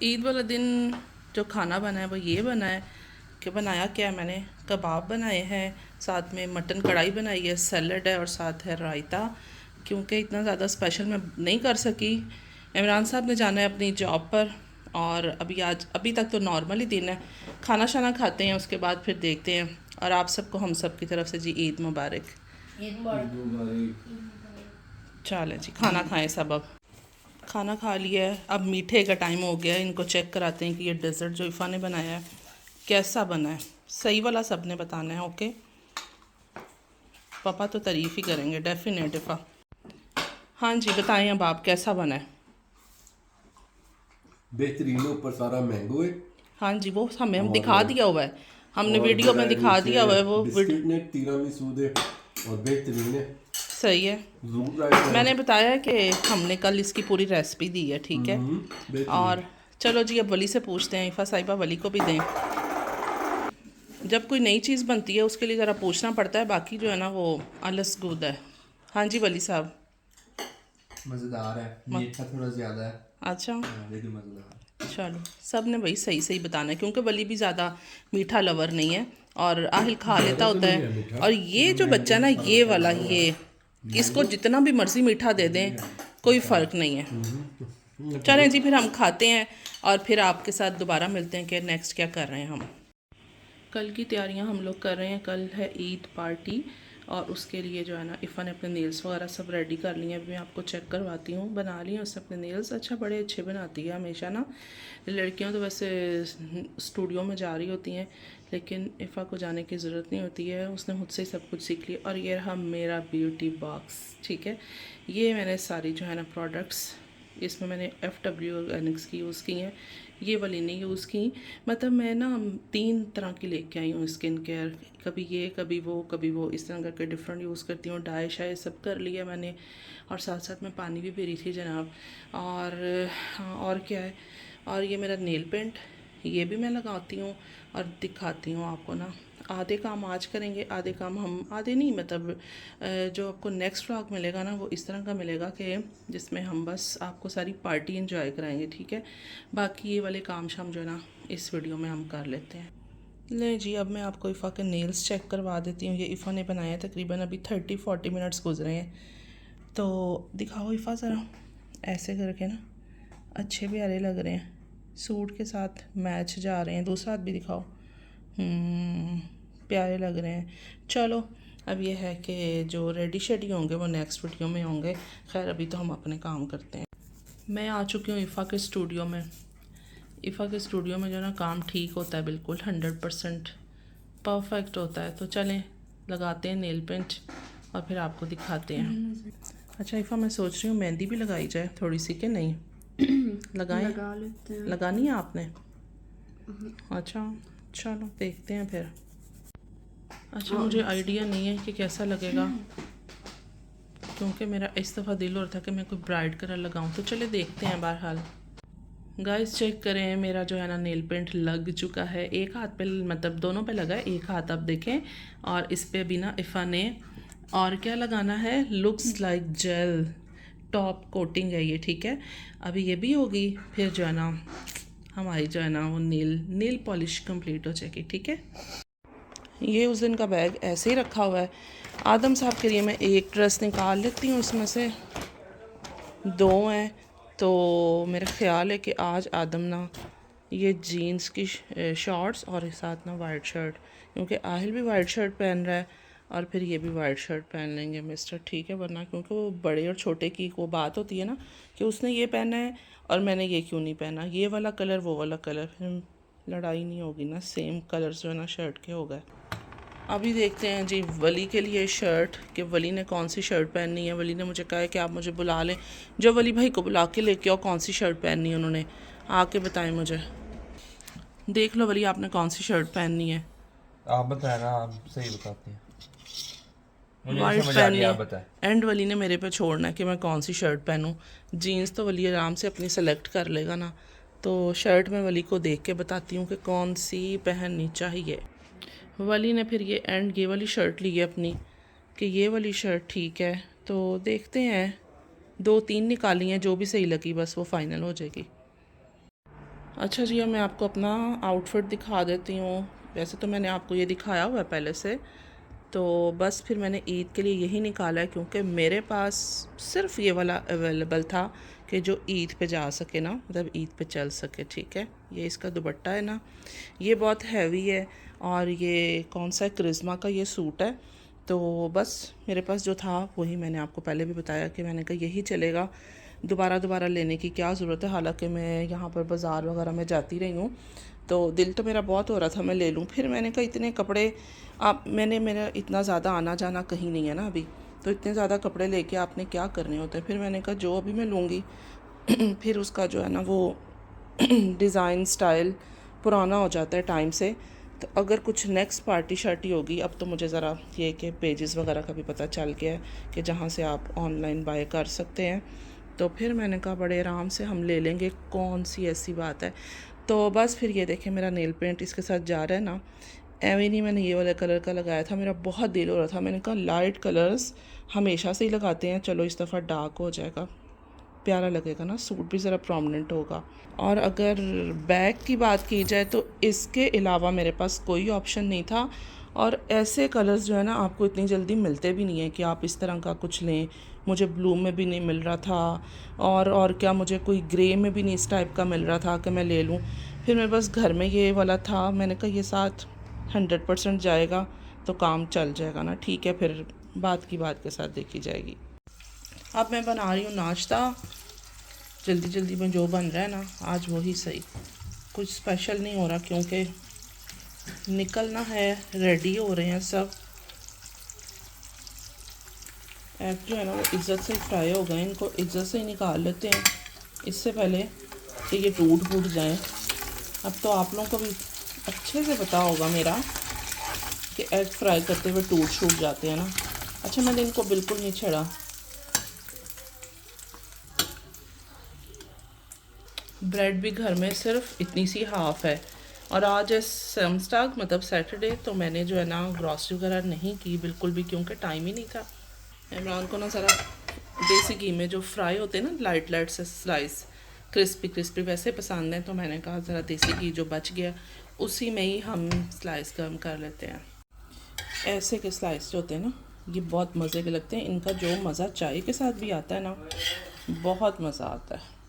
ईद वाला दिन जो खाना बना है वो ये बना है कि बनाया क्या है मैंने, कबाब बनाए हैं, साथ में मटन कढ़ाई बनाई है, सैलड है और साथ है रायता। क्योंकि इतना ज़्यादा स्पेशल मैं नहीं कर सकी। इमरान साहब ने जाना है अपनी जॉब पर और अभी तक तो नॉर्मल ही दिन है। खाना शाना खाते हैं, उसके बाद फिर देखते हैं। और आप सबको हम सब की तरफ से जी ईद मुबारक। ईद मुबारक। चलें जी, खाना खाएं सब। अब खाना खा लिया है, अब मीठे का टाइम हो गया है। इनको चेक कराते हैं कि ये डेज़र्ट जो इफ़ा ने बनाया है कैसा बना है। सही वाला सब ने बताना है, ओके। पापा तो तारीफ़ ही करेंगे डेफिनेट इफ़ा। हाँ जी, बताएं अब आप कैसा बना है। बेहतरीन है, ऊपर सारा मैंगो है हाँ जी, वो हमें हम और दिखा दिया हुआ है, हमने और वीडियो जरा में दिखा नीचे दिया हुआ है वो बिस्किट ने तीरामिसू दे और बेहतरीन है। सही है। जरूर ट्राई मैंने करें। बताया है कि हमने कल इसकी पूरी रेसिपी दी है, ठीक है। बेहतरीन। और चलो जी, अब वली से पूछते हैं। इफ़ा साहिबा वली को भी दें। जब कोई नई चीज़ बनती है उसके लिए ज़रा पूछना पड़ता है, बाकी जो है ना वो आलस गुद है। हाँ जी वली साहब। मज़ेदार है, मीठा थोड़ा ज़्यादा है। अच्छा, हाँ, लेकिन मज़ेदार। चलो सब ने भाई सही सही बताना है, क्योंकि वली भी ज़्यादा मीठा लवर नहीं है और आहिल खा लेता ज़्यादा तो होता नहीं है। है मीठा, और ये जो मैंगो बच्चा ना, सारा ये वाला, पड़ा हुआ ये है। इसको मैंगो जितना भी मर्ज़ी मीठा दे दें कोई फ़र्क नहीं है। चलें जी, फिर हम खाते हैं और फिर आपके साथ दोबारा मिलते हैं कि नेक्स्ट क्या कर रहे हैं हम। कल की तैयारियां हम लोग कर रहे हैं। कल है ईद पार्टी और उसके लिए जो है ना इफ़ा ने अपने नेल्स वगैरह सब रेडी कर लिए हैं। अभी मैं आपको चेक करवाती हूँ। बना लिए उसने अपने नेल्स। अच्छा, बड़े अच्छे बनाती है हमेशा ना। लड़कियां तो वैसे स्टूडियो में जा रही होती हैं, लेकिन इफ़ा को जाने की ज़रूरत नहीं होती है, उसने मुझसे ही सब कुछ सीख लिया। और ये रहा मेरा ब्यूटी बॉक्स, ठीक है। ये मैंने सारी जो है ना प्रोडक्ट्स, इसमें मैंने FW ऑर्गेनिक्स की यूज़ की हैं, ये वाली नहीं यूज़ की। मतलब मैं ना 3 तरह की लेके आई हूँ स्किन केयर, कभी ये कभी वो, इस तरह करके डिफरेंट यूज़ करती हूँ। डाई शाई सब कर लिया मैंने, और साथ साथ मैं पानी भी पी रही थी जनाब। और हाँ, और क्या है, और ये मेरा नेल पेंट, ये भी मैं लगाती हूँ और दिखाती हूँ आपको ना। आधे काम आज करेंगे, आधे काम हम, आधे नहीं मतलब जो आपको नेक्स्ट व्लॉग मिलेगा ना वो इस तरह का मिलेगा कि जिसमें हम बस आपको सारी पार्टी एंजॉय कराएंगे, ठीक है। बाकी ये वाले काम शाम जो है ना इस वीडियो में हम कर लेते हैं। ले जी, अब मैं आपको इफ़ा के नेल्स चेक करवा देती हूँ। ये इफ़ा ने बनाया, तकरीबन अभी 30-40 मिनट्स गुजरे हैं। तो दिखाओ इफ़ा ज़रा, ऐसे करके ना अच्छे प्यारे लग रहे हैं, सूट के साथ मैच जा रहे हैं। दूसरा हाथ भी दिखाओ, प्यारे लग रहे हैं। चलो, अब ये है कि जो रेडी शेडी होंगे वो नेक्स्ट वीडियो में होंगे। खैर अभी तो हम अपने काम करते हैं। मैं आ चुकी हूँ इफ़ा के स्टूडियो में। इफ़ा के स्टूडियो में जो ना काम ठीक होता है, बिल्कुल 100% परफेक्ट होता है। तो चलें लगाते हैं नेल पेंट और फिर आपको दिखाते हैं। अच्छा इफ़ा, मैं सोच रही हूँ मेहंदी भी लगाई जाए थोड़ी सी, कि नहीं लगाएं? लगा लेते हैं। लगानी है आपने? अच्छा, चलो देखते हैं फिर। अच्छा, मुझे आइडिया नहीं है कि कैसा लगेगा, क्योंकि मेरा इस दफ़ा दिल हो रहा था कि मैं कोई ब्राइट कलर लगाऊं। तो चले देखते हैं। बहरहाल गाइस, चेक करें, मेरा जो है ना नेल पेंट लग चुका है। एक हाथ पे, मतलब दोनों पे लगा है, एक हाथ आप देखें। और इस पे भी ना इफ़ा ने और क्या लगाना है, looks like gel top coating है ये, ठीक है। अभी ये भी होगी, फिर जो है ना हमारी जो है ना वो नेल पॉलिश कंप्लीट हो जाएगी, ठीक है। ये उस दिन का बैग ऐसे ही रखा हुआ है। आदम साहब के लिए मैं एक ड्रेस निकाल लेती हूँ, उसमें से 2 हैं। तो मेरा ख़्याल है कि आज आदम ना ये जीन्स की शॉर्ट्स और साथ ना वाइट शर्ट, क्योंकि आहिल भी वाइट शर्ट पहन रहा है और फिर ये भी वाइट शर्ट पहन लेंगे मिस्टर, ठीक है। वरना क्योंकि वो बड़े और छोटे की वो बात होती है ना कि उसने ये पहना है और मैंने ये क्यों नहीं पहना, ये वाला कलर वो वाला कलर, फिर लड़ाई नहीं होगी ना, सेम कलर्स जो है ना शर्ट के हो गए। अभी देखते हैं जी वली के लिए शर्ट, कि वली ने कौन सी शर्ट पहननी है। वली ने मुझे कहा है कि आप मुझे बुला लें, जो वली भाई को बुला के लेके आओ, कौन सी शर्ट पहननी है उन्होंने, आके बताएं मुझे। देख लो वली, आपने कौन सी शर्ट पहननी है? आप बताएं ना, आप सही बताते हैं। मुझे नहीं वाइट समझ आ रही, पहननी आप है। बताएं। एंड वली ने मेरे पे छोड़ना है कि मैं कौन सी शर्ट पहनूं। जीन्स तो वली आराम से अपनी सेलेक्ट कर लेगा ना, तो शर्ट मैं वली को देख के बताती हूँ कि कौन सी पहननी चाहिए। वली ने फिर ये वाली शर्ट ली है अपनी, कि ये वाली शर्ट ठीक है। तो देखते हैं, 2-3 निकाली हैं, जो भी सही लगी बस वो फ़ाइनल हो जाएगी। अच्छा जी, अब मैं आपको अपना आउटफिट दिखा देती हूँ। वैसे तो मैंने आपको ये दिखाया हुआ है पहले से, तो बस फिर मैंने ईद के लिए यही निकाला है क्योंकि मेरे पास सिर्फ ये वाला अवेलेबल था कि जो ईद पे जा सके ना, मतलब ईद पे चल सके। ठीक है, ये इसका दुपट्टा है ना, ये बहुत हैवी है और ये कौन सा है, करिश्मा का ये सूट है। तो बस मेरे पास जो था वही मैंने आपको पहले भी बताया कि मैंने कहा यही चलेगा, दोबारा लेने की क्या ज़रूरत है। हालांकि मैं यहाँ पर बाज़ार वगैरह में जाती रही हूँ, तो दिल तो मेरा बहुत हो रहा था मैं ले लूँ। फिर मैंने कहा इतने कपड़े आप मेरा इतना ज़्यादा आना जाना कहीं नहीं है ना अभी, तो इतने ज़्यादा कपड़े लेके आपने क्या करने होते हैं। फिर मैंने कहा जो अभी मैं लूँगी फिर उसका जो है ना वो डिज़ाइन स्टाइल पुराना हो जाता है टाइम से। तो अगर कुछ नेक्स्ट पार्टी शार्टी होगी, अब तो मुझे ज़रा ये कि पेजेस वगैरह का भी पता चल गया है कि जहाँ से आप ऑनलाइन बाय कर सकते हैं, तो फिर मैंने कहा बड़े आराम से हम ले लेंगे, कौन सी ऐसी बात है। तो बस फिर ये देखें मेरा नेल पेंट इसके साथ जा रहा है ना, एवं नहीं मैंने ये वाले कलर का लगाया था, मेरा बहुत दिल हो रहा था। मैंने कहा लाइट कलर्स हमेशा से ही लगाते हैं, चलो इस दफ़ा डार्क हो जाएगा, प्यारा लगेगा ना, सूट भी ज़रा प्रोमिनेंट होगा। और अगर बैग की बात की जाए तो इसके अलावा मेरे पास कोई ऑप्शन नहीं था। और ऐसे कलर्स जो है ना आपको इतनी जल्दी मिलते भी नहीं है कि आप इस तरह का कुछ लें। मुझे ब्लू में भी नहीं मिल रहा था और क्या मुझे कोई ग्रे में भी नहीं इस टाइप का मिल रहा था कि मैं ले लूँ। फिर मेरे पास घर में ये वाला था, मैंने कहा ये साथ 100% जाएगा तो काम चल जाएगा ना। ठीक है, फिर बात की बात के साथ देखी जाएगी। अब मैं बना रही हूँ नाश्ता, जल्दी जल्दी में जो बन रहा है ना आज वही सही, कुछ स्पेशल नहीं हो रहा क्योंकि निकलना है, रेडी हो रहे हैं सब। एग जो है ना वो इज्जत से फ्राई हो गए, इनको इज्जत से ही निकाल लेते हैं इससे पहले कि ये टूट जाएं। अब तो आप लोगों को भी अच्छे से पता होगा मेरा कि एग फ्राई करते हुए टूट जाते हैं ना। अच्छा, मैंने इनको बिल्कुल नहीं छेड़ा। ब्रेड भी घर में सिर्फ इतनी सी हाफ़ है। और आज है समस्टाग, मतलब सैटरडे, तो मैंने जो है ना ग्रॉसरी वगैरह नहीं की बिल्कुल भी क्योंकि टाइम ही नहीं था। इमरान को ना ज़रा देसी घी में जो फ्राई होते हैं ना लाइट से स्लाइस, क्रिस्पी वैसे पसंद है, तो मैंने कहा ज़रा देसी घी जो बच गया उसी में ही हम स्लाइस गर्म कर लेते हैं। ऐसे के स्लाइस जो होते हैं ना ये बहुत मज़े के लगते हैं। इनका जो मज़ा चाय के साथ भी आता है ना, बहुत मज़ा आता है।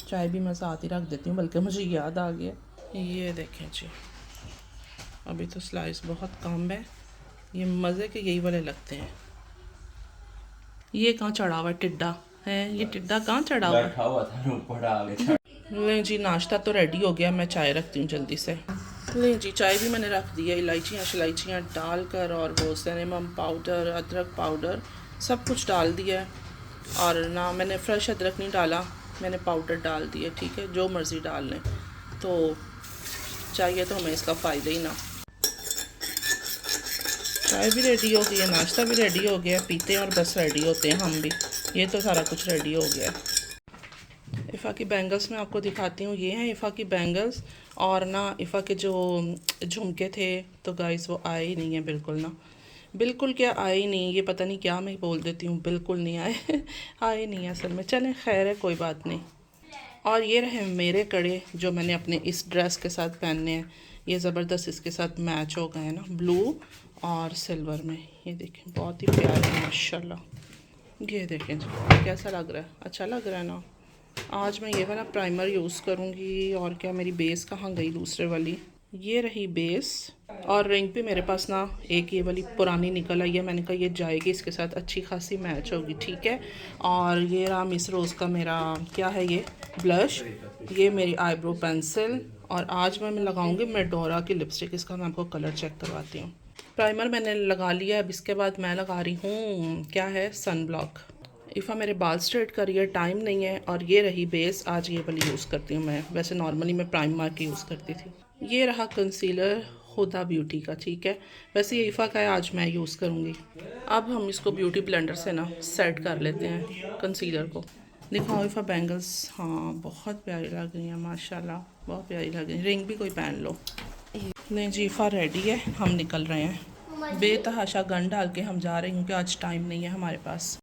चाय भी मैं साथ ही रख देती हूँ, बल्कि मुझे याद आ गया। ये देखें जी, अभी तो स्लाइस बहुत कम है, ये मज़े के यही वाले लगते हैं। ये कहाँ चढ़ा हुआ टिड्डा है, ये टिड्डा कहाँ चढ़ा हुआ बैठा हुआ था ऊपर आगे। ले जी, नाश्ता तो रेडी हो गया, मैं चाय रखती हूँ जल्दी से। ले जी, चाय भी मैंने रख दी है, इलायचियाँ डालकर, और वो सिनेमम पाउडर, अदरक पाउडर सब कुछ डाल दिया है। और ना मैंने फ्रेश अदरक नहीं डाला, मैंने पाउडर डाल दिया। ठीक है, जो मर्ज़ी डाल लें, तो चाहिए तो हमें इसका फ़ायदा ही ना। चाय भी रेडी हो गई है, नाश्ता भी रेडी हो गया, पीते हैं और बस रेडी होते हैं हम भी। ये तो सारा कुछ रेडी हो गया है। इफ़ा की बैंगल्स मैं आपको दिखाती हूँ, ये हैं इफ़ा की बैंगल्स। और ना इफ़ा के जो झुमके थे तो गाइस वो आए ही नहीं है बिल्कुल ना, बिल्कुल क्या आए ही नहीं। ये पता नहीं क्या मैं बोल देती हूँ, बिल्कुल नहीं आए आए नहीं असल में। चलें खैर है, कोई बात नहीं। और ये रहे मेरे कड़े जो मैंने अपने इस ड्रेस के साथ पहनने हैं, ये ज़बरदस्त इसके साथ मैच हो गए हैं ना, ब्लू और सिल्वर में। ये देखें बहुत ही प्यारे माशाल्लाह। ये देखें जी कैसा लग रहा है, अच्छा लग रहा है ना। आज मैं ये वाला प्राइमर यूज़ करूँगी। और क्या, मेरी बेस कहाँ गई दूसरे वाली, ये रही बेस। और रिंग भी मेरे पास ना एक ये वाली पुरानी निकल आई है, मैंने कहा ये जाएगी इसके साथ, अच्छी खासी मैच होगी। ठीक है, और ये रहा मिस रोज़ का मेरा क्या है ये ब्लश, ये मेरी आईब्रो पेंसिल। और आज मैं लगाऊंगी मेडोरा की लिपस्टिक, इसका मैं आपको कलर चेक करवाती हूँ। प्राइमर मैंने लगा लिया, अब इसके बाद मैं लगा रही हूँ क्या है, सन ब्लॉक। इफ़ा मेरे बाल स्ट्रेट कर रही है, टाइम नहीं है। और ये रही बेस, आज ये वाली यूज़ करती हूँ मैं, वैसे नॉर्मली मैं प्राइमर की यूज़ करती थी। ये रहा कंसीलर हुदा ब्यूटी का। ठीक है, वैसे ये इफ़ा का है, आज मैं यूज़ करूँगी। अब हम इसको ब्यूटी ब्लेंडर से ना सेट कर लेते हैं कंसीलर को। दिखाओ इफ़ा बैंगल्स, हाँ बहुत प्यारी लग रही हैं माशाल्लाह, बहुत प्यारी लग रही है। रिंग भी कोई पहन लो। नहीं जी, इफ़ा रेडी है, हम निकल रहे हैं। बेतहाशा गन डाल के हम जा रहे हैं क्योंकि आज टाइम नहीं है हमारे पास।